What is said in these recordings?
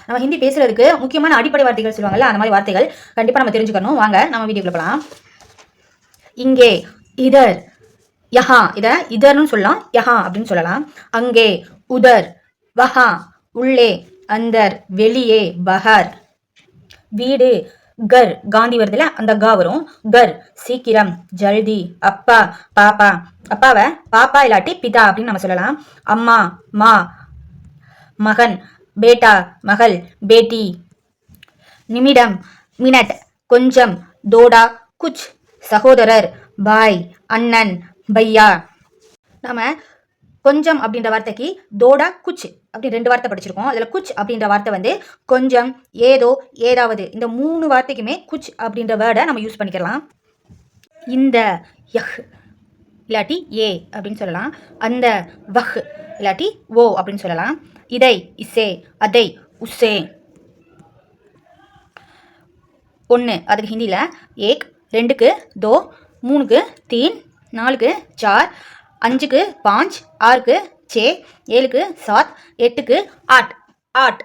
நம்ம ஹிந்தி பேசுறதுக்கு முக்கியமான அடிப்படை வார்த்தைகள் சொல்லுவாங்கல்ல, அந்த மாதிரி வார்த்தைகள் கண்டிப்பாக நம்ம தெரிஞ்சுக்கணும். வாங்க நம்ம வீடியோக்குள்ள போகலாம். இங்கே, இதர், யஹா, இதை இதர்னு சொல்லலாம், யஹா அப்படின்னு சொல்லலாம். அங்கே, உதர், வஹா, உள்ளே, அந்தர், வெளியே, பஹர். வீடு, கர், காந்தி வருதுல அந்த கா வரும். கர், சீக்கிரம், ஜல்தி. அப்பா, பாப்பா, அப்பாவை பாப்பா இல்லாட்டி பிதா அப்படின்னு நம்ம சொல்லலாம். அம்மா, மா. மகன், பேட்டா, மகள், பேட்டி. நிமிடம், மினட், கொஞ்சம். தோடா, குச், சகோதரர், பாய், அண்ணன், பையா. நாம கொஞ்சம் அப்படின்ற வார்த்தைக்கு தோடா குச் அப்படி 2 வார்த்தை படிச்சிருக்கோம். அதில் குச் அப்படின்ற வார்த்தை வந்து கொஞ்சம், ஏதோ, ஏதாவது, இந்த 3 வார்த்தைக்குமே குச் அப்படின்ற வேர்டை நம்ம யூஸ் பண்ணிக்கலாம். இந்த, யஹ் இல்லாட்டி ஏ அப்படின்னு சொல்லலாம். அந்த, வஹ் இல்லாட்டி ஓ அப்படின்னு சொல்லலாம். இதை, இசே, அதை, உஸ்ஸே. 1 அதுக்கு ஹிந்தியில் ஏக், 2க்கு தோ, 3க்கு தீன், 4க்கு சார், 5க்கு 5, 6க்கு 6, 7க்கு 7, 8க்கு 8, 8.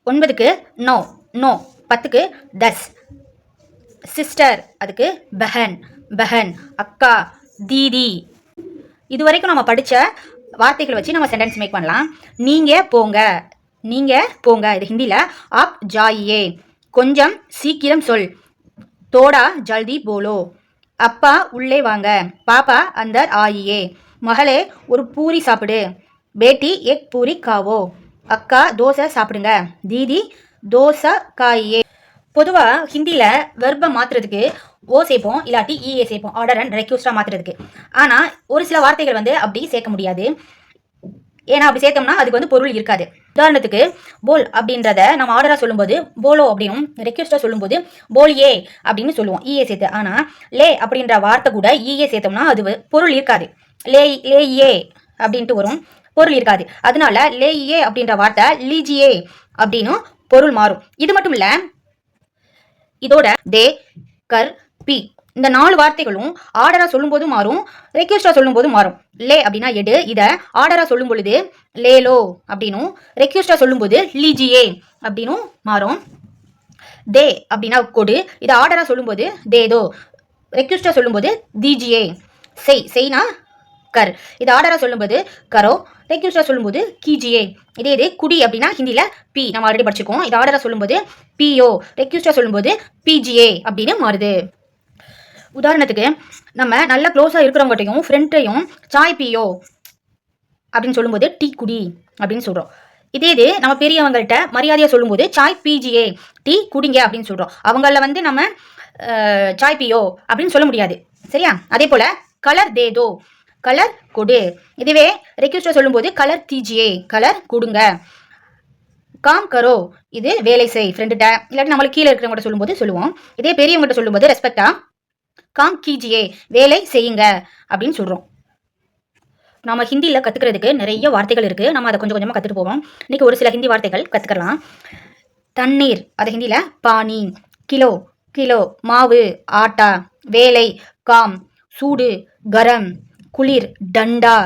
9க்கு 9, 9, 10க்கு 10. சிஸ்டர் அதுக்கு பஹன், பஹன், அக்கா, தீதி. இது வரைக்கும் நம்ம படித்த வார்த்தைகளை வச்சு நம்ம சென்டென்ஸ் மேக் பண்ணலாம். நீங்கள் போங்க, நீங்கள் போங்க, இது ஹிந்தியில் ஆப் ஜாயியே. கொஞ்சம் சீக்கிரம் சொல், தோடா ஜல்தி போலோ. அப்பா உள்ளே வாங்க, பாப்பா அந்தர் ஆயியே. மகளே ஒரு பூரி சாப்பிடு, பேட்டி எக் பூரி காவோ. அக்கா தோசை சாப்பிடுங்க, தீதி தோசை காயே. பொதுவாக ஹிந்தியில் வெர்பை மாற்றுறதுக்கு ஓ சேர்ப்போம், இல்லாட்டி இஏ சேர்ப்போம், ஆர்டர் அண்ட் ரெக்யூஸ்டாக மாற்றுறதுக்கு. ஆனால் ஒரு சில வார்த்தைகள் வந்து அப்படி சேர்க்க முடியாது. ஏன்னா அப்படி சேர்த்தோம்னா அதுக்கு வந்து பொருள் இருக்காது. உதாரணத்துக்கு போல் அப்படின்றத நம்ம ஆர்டராக சொல்லும்போது போலோ அப்படின்னும், ரெக்வெஸ்ட்டாக சொல்லும்போது போலியே அப்படின்னு சொல்லுவோம் ஈஏ சேர்த்து. ஆனால் லே அப்படின்ற வார்த்தை கூட ஈஏ சேர்த்தோம்னா அது பொருள் இருக்காது. லேயே அப்படின்ட்டு வரும், பொருள் இருக்காது. அதனால லேயே அப்படின்ற வார்த்தை லீஜியே அப்படின்னு பொருள் மாறும். இது மட்டும் இல்லை, இதோட தே, கர், பி இந்த 4 வார்த்தைகளும் ஆர்டரா சொல்லும் போது மாறும், ரெக்வெஸ்டா சொல்லும் போது மாறும். லே அப்படின்னா எடு, இதை ஆர்டரா சொல்லும் பொழுது லேலோ அப்படின்னும், ரெக்வெஸ்டா சொல்லும் போது லீஜியே அப்படின்னும் மாறும். தே அப்படின்னா கொடு, இதை ஆர்டரா சொல்லும் போது தேதோ, ரெக்வெஸ்டா சொல்லும் போது தீஜியே. செய், செய்னா கர், இது ஆர்டரா சொல்லும்போது கரோ, ரெக்வெஸ்டா சொல்லும்போது கீஜியே. இது குடி அப்படின்னா ஹிந்தியில் பி நம்ம ஆல்ரெடி படிச்சிருக்கோம். இது ஆர்டரா சொல்லும்போது பியோ, ரெக்வெஸ்டா சொல்லும்போது பிஜிஏ அப்படின்னு மாறுது. உதாரணத்துக்கு நம்ம நல்ல க்ளோஸாக இருக்கிறவங்ககிட்டையும் ஃப்ரெண்ட்டையும் சாய் பியோ அப்படின்னு சொல்லும்போது டீ குடி அப்படின்னு சொல்கிறோம். இது நம்ம பெரியவங்கள்ட்ட மரியாதையாக சொல்லும்போது சாய் பிஜிஏ, டீ குடிங்க அப்படின்னு சொல்கிறோம். அவங்கள வந்து நம்ம சாய் பியோ அப்படின்னு சொல்ல முடியாது, சரியா? அதே போல் கலர் தேதோ, கலர் கொடு. இதுவே ரெக்வெஸ்டாக சொல்லும்போது கலர் தீஜியே, கலர் கொடுங்க. காம் கரோ, இது வேலை செய் ஃப்ரெண்டுகிட்ட, இல்லாட்டி நம்மளுக்கு கீழே இருக்கிறவங்கள்ட்ட சொல்லும்போது சொல்லுவோம். இதே பெரியவங்கள்ட்ட சொல்லும்போது ரெஸ்பெக்டா காம் கீஜியே, வேலை செய்யுங்க அப்படின்னு சொல்கிறோம். நம்ம ஹிந்தியில் கற்றுக்கிறதுக்கு நிறைய வார்த்தைகள் இருக்குது. நம்ம அதை கொஞ்சம் கொஞ்சமாக கற்றுட்டு போவோம். இன்றைக்கி ஒரு சில ஹிந்தி வார்த்தைகள் கற்றுக்கலாம். தண்ணீர், அது ஹிந்தியில் பானி. கிலோ, கிலோ, மாவு, ஆட்டா. வேலை, காம். சூடு, கரம். குளிர், டண்டா.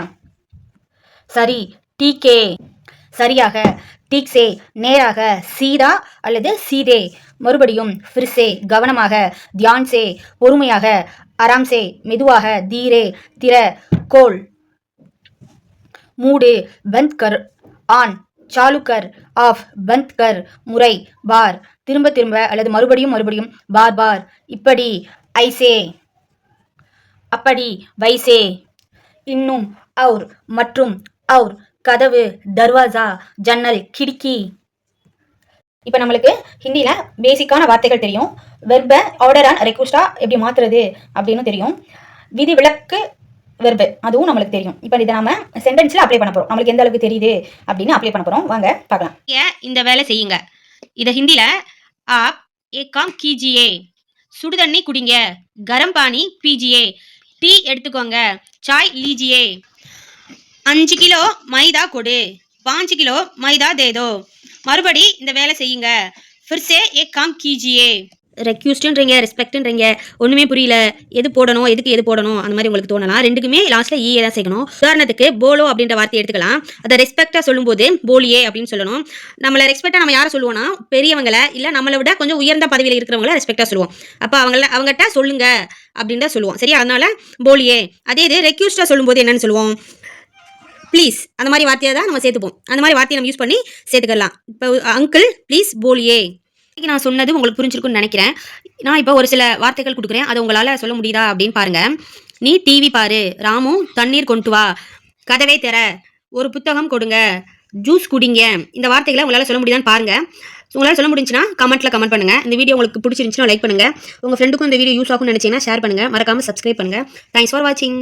சரி, டீக்கே, சரியாக. டீக்ஸே, நேராக. சீதா அல்லது சீதே, மறுபடியும். ஃபிர்சே, கவனமாக. தியான்சே, பொறுமையாக. ஆராம்சே, மெதுவாக. தீரே, திற. கோல், மூடு. பந்த் கர், ஆன். சாலுக்கர், ஆஃப். பந்த் கர், முறை. பார், திரும்ப திரும்ப அல்லது மறுபடியும் மறுபடியும். பார் பார். இப்படி, ஐசே, அப்படி. வைசே, இன்னும். அவுர், மற்றும். அவுர், கதவு, தர்வாசா, ஜன்னல், கிடுக்கி. இப்போ நம்மளுக்கு ஹிந்தியில் பேசிக்கான வார்த்தைகள் தெரியும். வெர்பை ஆர்டர் அண்ட் ரெக்வெஸ்டா எப்படி மாற்றுறது அப்படின்னு தெரியும். விதி விலக்கு வெர்பு அதுவும் நம்மளுக்கு தெரியும். இப்போ இதை நம்ம சென்டென்ஸில் அப்ளை பண்ண போகிறோம். நம்மளுக்கு எந்த அளவுக்கு தெரியுது அப்படின்னு அப்ளை பண்ண போகிறோம். வாங்க பார்க்கலாம். இந்த வேலை செய்யுங்க, இதை ஹிந்தியில் ஆப் ஏக் காம் கீஜியே, சுடு தண்ணி குடிங்க, கரம் பானி பீஜியே, டீ எடுத்துக்கோங்க, சாய் லீஜியே. 5 கிலோ மைதா கொடு, 5 கிலோ மைதா தேதோ. மறுபடி இந்த வேலை செய்யுங்க, ஃபிர்சே ஏக் காம் கீஜியே. ரெக்யூஸ்டுன்றீங்க ரெஸ்பெக்ட்ன்றீங்க ஒன்றுமே புரியல, எது போடணும் எதுக்கு எது போடணும் அந்த மாதிரி உங்களுக்கு தோணலாம். ரெண்டுக்குமே லாஸ்ட்டில் ஈயே தான் சேர்க்கணும். உதாரணத்துக்கு போலோ அப்படின்ற வார்த்தையை எடுத்துக்கலாம். அதை ரெஸ்பெக்டாக சொல்லும்போது போலியே அப்படின்னு சொல்லணும். நம்மளை ரெஸ்பெக்டாக நம்ம யாரை சொல்லுவோம்னா பெரியவங்களை இல்லை நம்மளை விட கொஞ்சம் உயர்ந்த பதவியில் இருக்கிறவங்கள ரெஸ்பெக்டாக சொல்லுவோம். அப்போ அவங்ககிட்ட சொல்லுங்க அப்படின்னு தான் சொல்லுவோம். சரியா? அதனால போலியே. அதே இது ரெக்யூஸ்டாக சொல்லும்போது என்னன்னு சொல்லுவோம்? ப்ளீஸ். அந்த மாதிரி வார்த்தையை தான் நம்ம சேர்த்துப்போம். அந்த மாதிரி வார்த்தையை நம்ம யூஸ் பண்ணி சேர்த்துக்கலாம். இப்போ அங்கிள் ப்ளீஸ் போலியே. இன்னைக்கு நான் சொன்னது உங்களுக்கு புரிஞ்சிருக்குன்னு நினைக்கிறேன். நான் இப்போ ஒரு சில வார்த்தைகள் கொடுக்குறேன், அதை உங்களால் சொல்ல முடியுதா அப்படின்னு பாருங்க. நீ டிவி பாரு, ராமு தண்ணீர் கொண்டு வா, கதவை திற, ஒரு புத்தகம் கொடுங்க, ஜூஸ் குடிங்க. இந்த வார்த்தைகளை உங்களால் சொல்ல முடியுதான்னு பாருங்க. உங்களால் சொல்ல முடிஞ்சுன்னா கமெண்ட்டில் கமெண்ட் பண்ணுங்கள். இந்த வீடியோ உங்களுக்கு பிடிச்சிருந்துச்சுன்னா லைக் பண்ணுங்கள். உங்கள் ஃப்ரெண்டுக்கும் இந்த வீடியோ யூஸ் ஆகும்னு நினச்சிங்கன்னா ஷேர் பண்ணுங்கள். மறக்காமல் சப்ஸ்கிரைப் பண்ணுங்கள். தேங்க்ஸ் ஃபார் வாட்சிங்.